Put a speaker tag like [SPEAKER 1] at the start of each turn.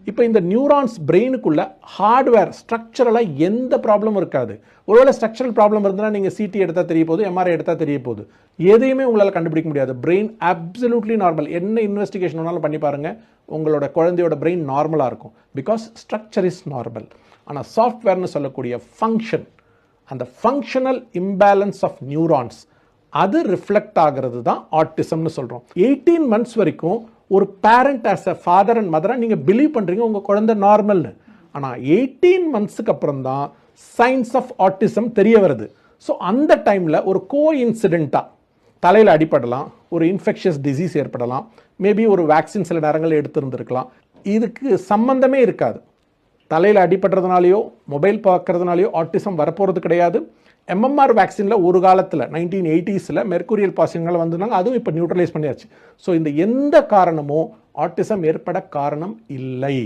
[SPEAKER 1] இப்போ இந்த neurons பிரெயினுக்குள்ள hardware ஸ்ட்ரக்சரலாக எந்த ப்ராப்ளமும் இருக்காது. ஒருவேளை ஸ்ட்ரக்சரல் ப்ராப்ளம் இருந்தால் நீங்கள் சிடி எடுத்தால் தெரிய போகுது, எம்ஆர்ஐ எடுத்தால் தெரிய போகுது. எதையுமே உங்களால் கண்டுபிடிக்க முடியாது. Brain absolutely normal. என்ன இன்வெஸ்டிகேஷன் வேணாலும் பண்ணி பாருங்கள், உங்களோட குழந்தையோட பிரெயின் நார்மலாக இருக்கும். Because structure is normal. ஆனால் சாஃப்ட்வேர்னு சொல்லக்கூடிய ஃபங்க்ஷன், அந்த ஃபங்க்ஷனல் இம்பேலன்ஸ் ஆஃப் நியூரான்ஸ், அது ரிஃப்ளெக்ட் ஆகிறது தான் ஆட்டிசம்னு சொல்கிறோம். 18 months வரைக்கும் ஒரு parent as a father and மதராக நீங்கள் பிலீவ் பண்ணுறீங்க உங்கள் குழந்தை நார்மல்னு. ஆனால் 18 monthsக்கு அப்புறம் தான் சைன்ஸ் ஆஃப் ஆட்டிசம் தெரிய வருது. ஸோ அந்த டைமில் ஒரு கோஇன்சிடெண்ட்டாக தலையில் அடிப்படலாம், ஒரு இன்ஃபெக்ஷியஸ் டிசீஸ் ஏற்படலாம், மேபி ஒரு வேக்சின் சில நேரங்கள் எடுத்திருந்துருக்கலாம். இதுக்கு சம்பந்தமே இருக்காது. தலையில் அடிபடுறதுனாலையோ மொபைல் பார்க்கறதுனாலையோ ஆட்டிசம் வரப்போகிறது கிடையாது. எம்எம்ஆர் வேக்சினில் ஒரு காலத்தில் 1980s மெர்குரியல் பாசிங்கள் வந்திருந்தாங்க, அதுவும் இப்போ நியூட்ரலைஸ் பண்ணியாச்சு. ஸோ இந்த எந்த காரணமும் ஆட்டிசம் ஏற்பட காரணம் இல்லை.